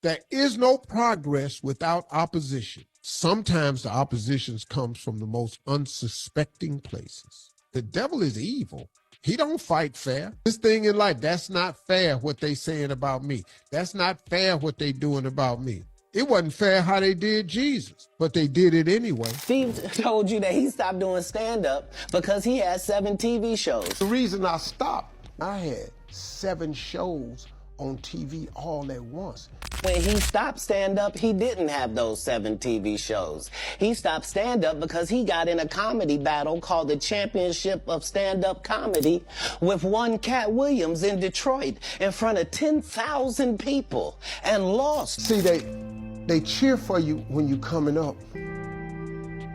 There is no progress without opposition. Sometimes the opposition comes from the most unsuspecting places. The devil is evil. He don't fight fair. This thing in life, that's not fair what they saying about me. That's not fair what they doing about me. It wasn't fair how they did Jesus, but they did it anyway. Steve told you that he stopped doing stand-up because he had 7 TV shows. The reason I stopped, I had 7 shows on TV all at once. When he stopped stand-up, he didn't have those 7 TV shows. He stopped stand-up because he got in a comedy battle called the Championship of Stand-Up Comedy with one Katt Williams in Detroit in front of 10,000 people and lost. See, they cheer for you when you're coming up,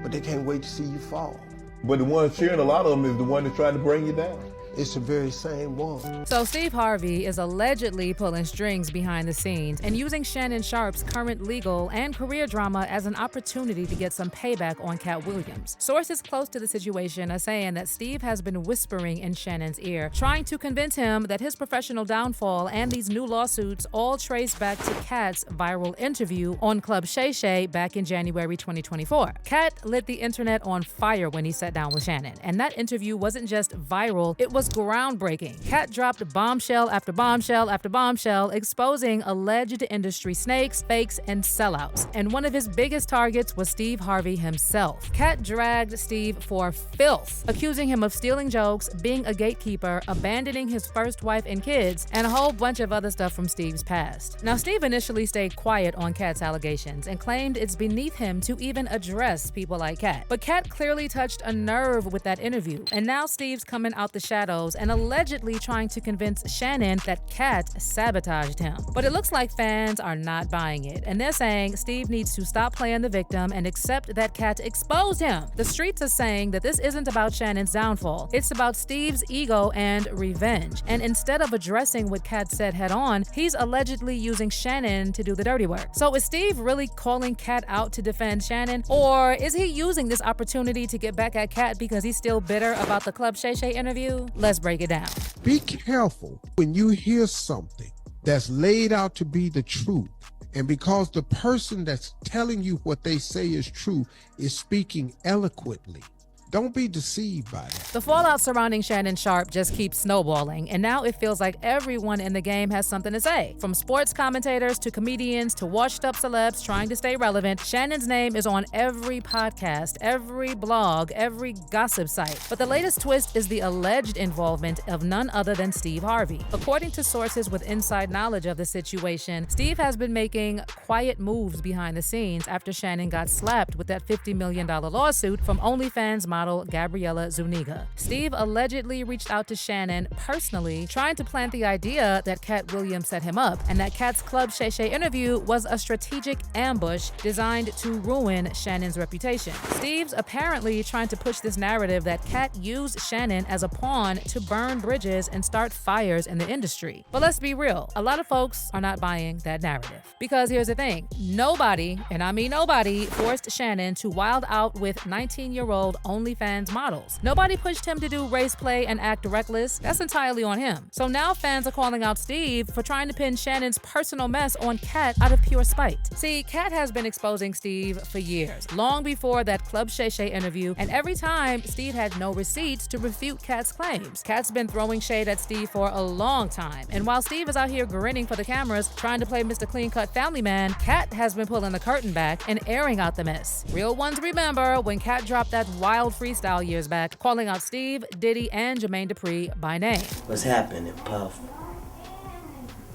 but they can't wait to see you fall. But the one cheering, a lot of them, is the one that tried to bring you down. It's the very same one. So Steve Harvey is allegedly pulling strings behind the scenes and using Shannon Sharpe's current legal and career drama as an opportunity to get some payback on Katt Williams. Sources close to the situation are saying that Steve has been whispering in Shannon's ear, trying to convince him that his professional downfall and these new lawsuits all trace back to Katt's viral interview on Club Shay Shay back in January 2024. Katt lit the internet on fire when he sat down with Shannon, and that interview wasn't just viral, it was groundbreaking. Katt dropped bombshell after bombshell after bombshell, exposing alleged industry snakes, fakes, and sellouts. And one of his biggest targets was Steve Harvey himself. Katt dragged Steve for filth, accusing him of stealing jokes, being a gatekeeper, abandoning his first wife and kids, and a whole bunch of other stuff from Steve's past. Now, Steve initially stayed quiet on Katt's allegations and claimed it's beneath him to even address people like Katt. But Katt clearly touched a nerve with that interview, and now Steve's coming out the shadows and allegedly trying to convince Shannon that Katt sabotaged him. But it looks like fans are not buying it, and they're saying Steve needs to stop playing the victim and accept that Katt exposed him. The streets are saying that this isn't about Shannon's downfall. It's about Steve's ego and revenge. And instead of addressing what Katt said head on, he's allegedly using Shannon to do the dirty work. So is Steve really calling Katt out to defend Shannon? Or is he using this opportunity to get back at Katt because he's still bitter about the Club Shay Shay interview? Let's break it down. Be careful when you hear something that's laid out to be the truth, and because the person that's telling you what they say is true is speaking eloquently. Don't be deceived by that. The fallout surrounding Shannon Sharpe just keeps snowballing, and now it feels like everyone in the game has something to say. From sports commentators to comedians to washed-up celebs trying to stay relevant, Shannon's name is on every podcast, every blog, every gossip site. But the latest twist is the alleged involvement of none other than Steve Harvey. According to sources with inside knowledge of the situation, Steve has been making quiet moves behind the scenes after Shannon got slapped with that $50 million lawsuit from OnlyFans model Gabriella Zuniga. Steve allegedly reached out to Shannon personally, trying to plant the idea that Katt Williams set him up and that Katt's Club Shay Shay interview was a strategic ambush designed to ruin Shannon's reputation. Steve's apparently trying to push this narrative that Katt used Shannon as a pawn to burn bridges and start fires in the industry. But let's be real, a lot of folks are not buying that narrative. Because here's the thing, nobody, and I mean nobody, forced Shannon to wild out with 19-year-old OnlyFans models. Nobody pushed him to do race play and act reckless. That's entirely on him. So now fans are calling out Steve for trying to pin Shannon's personal mess on Katt out of pure spite. See, Katt has been exposing Steve for years, long before that Club Shay Shay interview, and every time Steve had no receipts to refute Katt's claims. Katt's been throwing shade at Steve for a long time, and while Steve is out here grinning for the cameras, trying to play Mr. Clean-Cut family man, Katt has been pulling the curtain back and airing out the mess. Real ones remember when Katt dropped that wild freestyle years back, calling out Steve, Diddy, and Jermaine Dupri by name. What's happening, Puff?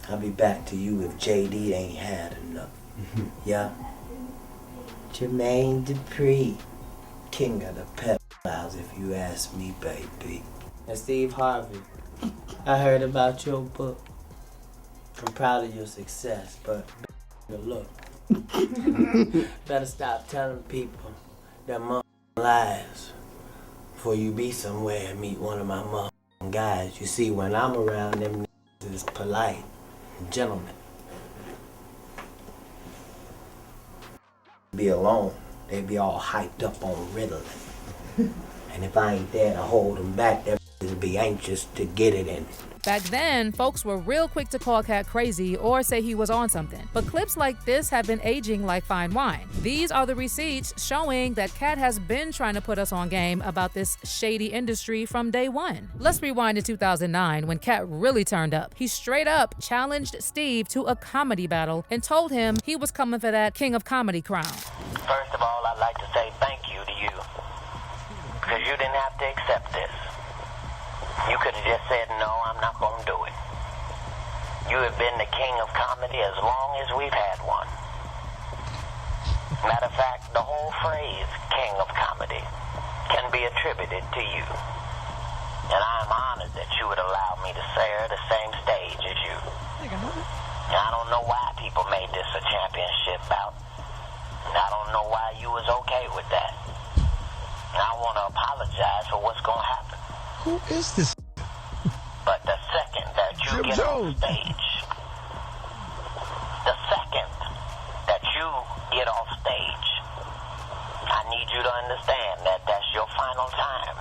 I'll be back to you if JD ain't had enough. Yeah? Jermaine Dupri, king of the pedophiles, if you ask me, baby. And Steve Harvey, I heard about your book. I'm proud of your success, but look, better stop telling people their lies before you be somewhere and meet one of my guys. You see, when I'm around, them is polite, gentlemen. Be alone, they be all hyped up on Ritalin. And if I ain't there to hold them back, that is be anxious to get it in. Back then, folks were real quick to call Katt crazy or say he was on something. But clips like this have been aging like fine wine. These are the receipts showing that Katt has been trying to put us on game about this shady industry from day one. Let's rewind to 2009 when Katt really turned up. He straight up challenged Steve to a comedy battle and told him he was coming for that King of Comedy crown. First of all, I'd like to say thank you to you, because you didn't have to accept this. You could have just said, no, I'm not going to do it. You have been the king of comedy as long as we've had one. Matter of fact, the whole phrase, king of comedy, can be attributed to you. And I'm honored that you would allow me to share the same stage as you. I don't know why people made this a championship bout. I don't know why you was okay with that. And I want to apologize for what's going to happen. Who is this? But the second that you get off stage, the second that you get off stage, I need you to understand that that's your final time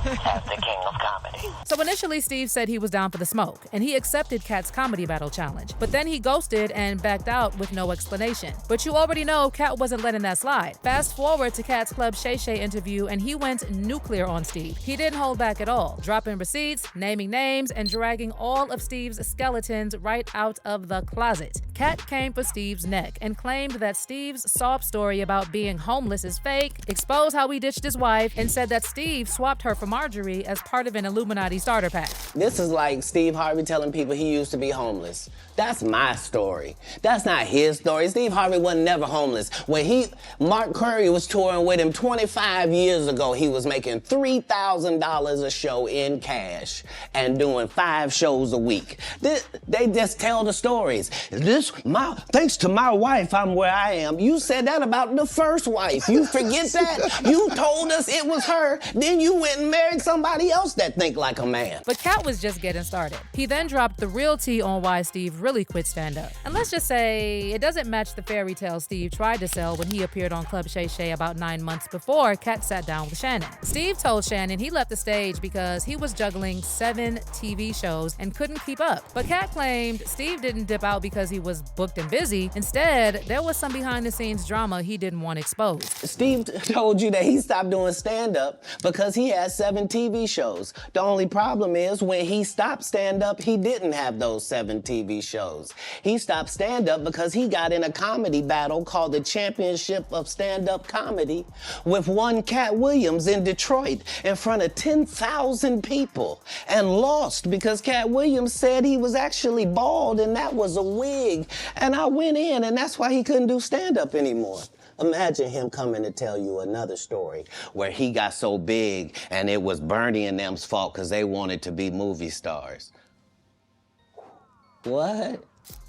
as the king of comedy. So initially, Steve said he was down for the smoke, and he accepted Katt's comedy battle challenge. But then he ghosted and backed out with no explanation. But you already know Katt wasn't letting that slide. Fast forward to Katt's Club Shay Shay interview, and he went nuclear on Steve. He didn't hold back at all, dropping receipts, naming names, and dragging all of Steve's skeletons right out of the closet. Katt came for Steve's neck and claimed that Steve's sob story about being homeless is fake, exposed how he ditched his wife, and said that Steve swapped her for Marjorie as part of an Illuminati starter pack. This is like Steve Harvey telling people he used to be homeless. That's my story. That's not his story. Steve Harvey wasn't never homeless. When Mark Curry was touring with him 25 years ago, he was making $3,000 a show in cash and doing 5 shows a week. They just tell the stories. Thanks to my wife, I'm where I am. You said that about the first wife. You forget that? You told us it was her, then you went and married somebody else that think like a man. But Katt was just getting started. He then dropped the real tea on why Steve really quit stand-up. And let's just say it doesn't match the fairy tale Steve tried to sell when he appeared on Club Shay Shay about 9 months before Katt sat down with Shannon. Steve told Shannon he left the stage because he was juggling 7 TV shows and couldn't keep up. But Katt claimed Steve didn't dip out because he was booked and busy. Instead, there was some behind-the-scenes drama he didn't want exposed. Steve told you that he stopped doing stand-up because he had 7 TV shows. The only problem is when he stopped stand-up, he didn't have those 7 TV shows. He stopped stand-up because he got in a comedy battle called the Championship of Stand-Up Comedy with one Katt Williams in Detroit in front of 10,000 people and lost because Katt Williams said he was actually bald and that was a wig. And I went in and that's why he couldn't do stand-up anymore. Imagine him coming to tell you another story where he got so big and it was Bernie and them's fault because they wanted to be movie stars. What?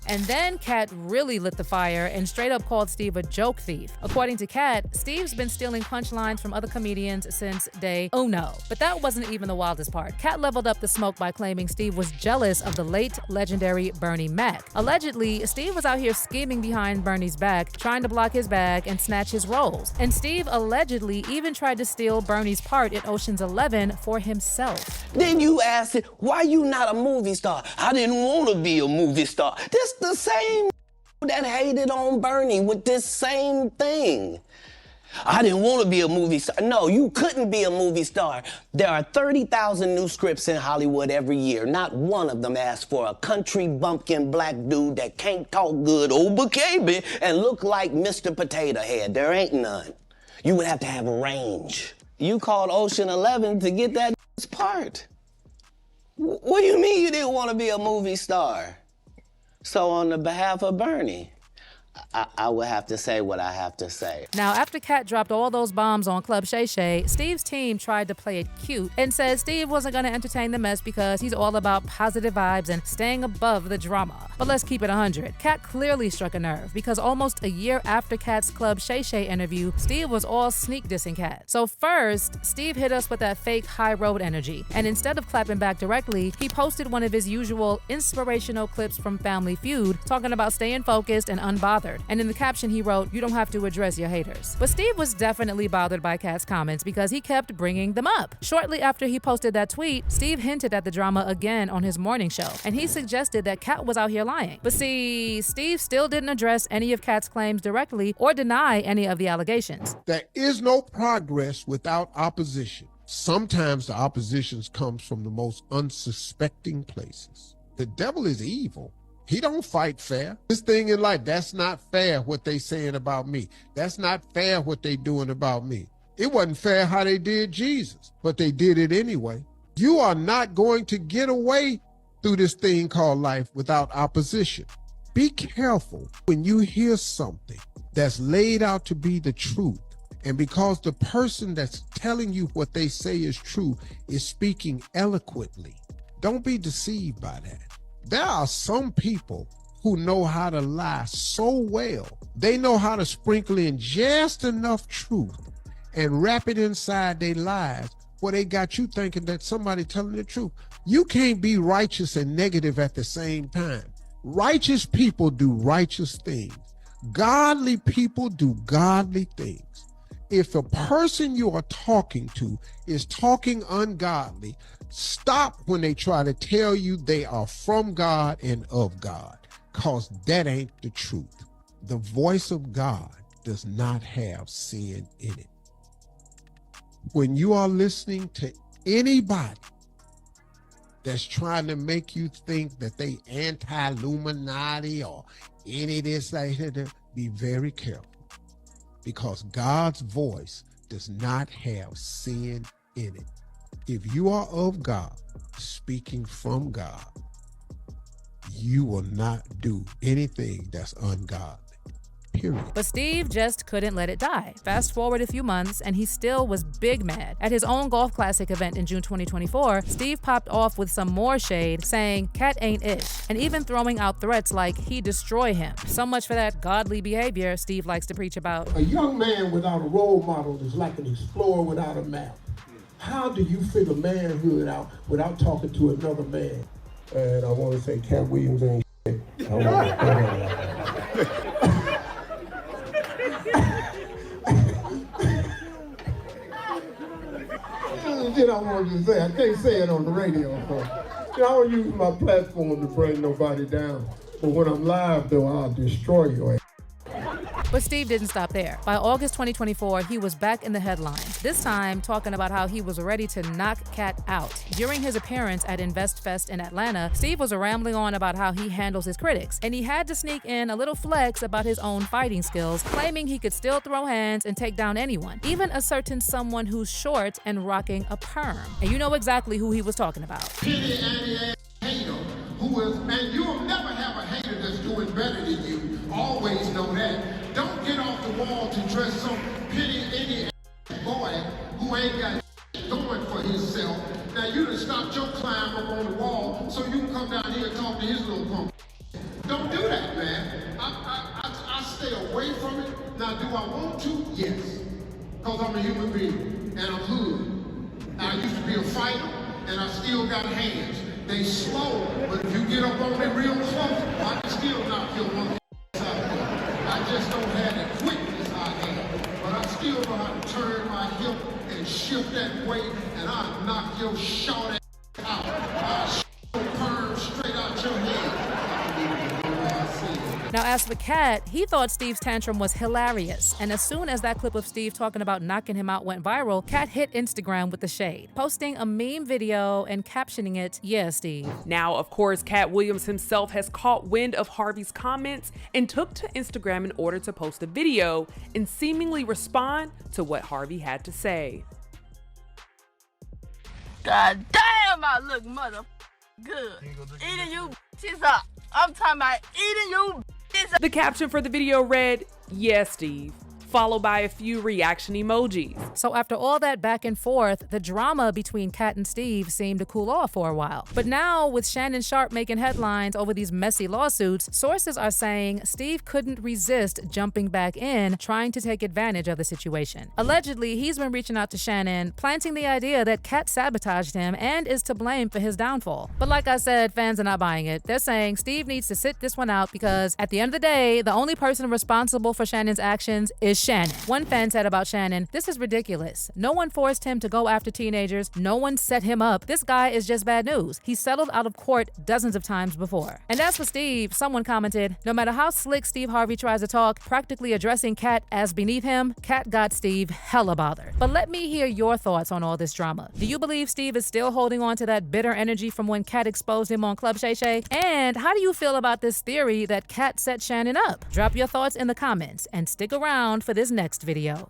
And then Katt really lit the fire and straight up called Steve a joke thief. According to Katt, Steve's been stealing punchlines from other comedians since day uno. But that wasn't even the wildest part. Katt leveled up the smoke by claiming Steve was jealous of the late legendary Bernie Mac. Allegedly, Steve was out here scheming behind Bernie's back, trying to block his bag and snatch his roles. And Steve allegedly even tried to steal Bernie's part in Ocean's 11 for himself. Then you asked it, why you not a movie star? I didn't want to be a movie star. This the same that hated on Bernie with this same thing. I didn't want to be a movie star. No, you couldn't be a movie star. There are 30,000 new scripts in Hollywood every year. Not one of them asks for a country bumpkin black dude that can't talk good, baby, and look like Mr. Potato Head. There ain't none. You would have to have range. You called Ocean 11 to get that part. What do you mean you didn't want to be a movie star? So on the behalf of Bernie, I would have to say what I have to say. Now, after Katt dropped all those bombs on Club Shay Shay, Steve's team tried to play it cute and said Steve wasn't going to entertain the mess because he's all about positive vibes and staying above the drama. But let's keep it 100. Katt clearly struck a nerve because almost a year after Katt's Club Shay Shay interview, Steve was all sneak dissing Katt. So first, Steve hit us with that fake high road energy. And instead of clapping back directly, he posted one of his usual inspirational clips from Family Feud talking about staying focused and unbothered bothered. And in the caption, he wrote, "You don't have to address your haters." But Steve was definitely bothered by Katt's comments because he kept bringing them up. Shortly after he posted that tweet, Steve hinted at the drama again on his morning show, and he suggested that Katt was out here lying. But see, Steve still didn't address any of Katt's claims directly or deny any of the allegations. There is no progress without opposition. Sometimes the opposition comes from the most unsuspecting places. The devil is evil. He don't fight fair. This thing in life, that's not fair what they saying about me. That's not fair what they doing about me. It wasn't fair how they did Jesus, but they did it anyway. You are not going to get away through this thing called life without opposition. Be careful when you hear something that's laid out to be the truth, and because the person that's telling you what they say is true is speaking eloquently, don't be deceived by that. There are some people who know how to lie so well. They know how to sprinkle in just enough truth and wrap it inside their lies where they got you thinking that somebody telling the truth. You can't be righteous and negative at the same time. Righteous people do righteous things. Godly people do godly things. If a person you are talking to is talking ungodly, stop when they try to tell you they are from God and of God, because that ain't the truth. The voice of God does not have sin in it. When you are listening to anybody that's trying to make you think that they anti-Illuminati or any of this, like that, be very careful, because God's voice does not have sin in it. If you are of God, speaking from God, you will not do anything that's ungodly. Period. But Steve just couldn't let it die. Fast forward a few months, and he still was big mad. At his own golf classic event in June 2024, Steve popped off with some more shade, saying Katt ain't it, and even throwing out threats like he'd destroy him. So much for that godly behavior Steve likes to preach about. A young man without a role model is like an explorer without a map. How do you figure manhood out without talking to another man? And I want to say Katt Williams ain't shit. Shit I wanted to say. I can't say it on the radio, so I don't use my platform to bring nobody down. But when I'm live, though, I'll destroy your ass. But Steve didn't stop there. By August 2024, he was back in the headlines, this time talking about how he was ready to knock Katt out. During his appearance at InvestFest in Atlanta, Steve was rambling on about how he handles his critics, and he had to sneak in a little flex about his own fighting skills, claiming he could still throw hands and take down anyone, even a certain someone who's short and rocking a perm. And you know exactly who he was talking about. Pity any hater who is, and you'll never have a hater that's doing better than you. Always know that. Don't get off the wall to dress some pity any boy who ain't got going for himself. Now you done stopped your climb up on the wall so you can come down here and talk to his little punk. Don't do that, man. I stay away from it. Now, do I want to? Yes. Because I'm a human being and I'm hood. I used to be a fighter and I still got hands. They slow, but if you get up on me real close, I can still knock your one. I just don't have the quickness I have, but I still know how to turn my hip and shift that weight, and I'll knock your short ass out. I'll shoot your perm straight out your head. Now, as for Katt, he thought Steve's tantrum was hilarious, and as soon as that clip of Steve talking about knocking him out went viral, Katt hit Instagram with the shade, posting a meme video and captioning it, "Yeah, Steve." Now, of course, Katt Williams himself has caught wind of Harvey's comments and took to Instagram in order to post a video and seemingly respond to what Harvey had to say. God damn, I look mother good. Eating you bitches up. I'm talking about eating you bitches up. The caption for the video read, "Yeah, Steve. followed by a few reaction emojis. So after all that back and forth, the drama between Katt and Steve seemed to cool off for a while. But now, with Shannon Sharpe making headlines over these messy lawsuits, sources are saying Steve couldn't resist jumping back in, trying to take advantage of the situation. Allegedly, he's been reaching out to Shannon, planting the idea that Katt sabotaged him and is to blame for his downfall. But like I said, fans are not buying it. They're saying Steve needs to sit this one out because at the end of the day, the only person responsible for Shannon's actions is Shannon. One fan said about Shannon, "This is ridiculous. No one forced him to go after teenagers. No one set him up. This guy is just bad news. He's settled out of court dozens of times before." And as for Steve, someone commented, "No matter how slick Steve Harvey tries to talk, practically addressing Katt as beneath him, Katt got Steve hella bothered." But let me hear your thoughts on all this drama. Do you believe Steve is still holding on to that bitter energy from when Katt exposed him on Club Shay Shay? And how do you feel about this theory that Katt set Shannon up? Drop your thoughts in the comments and stick around for this next video.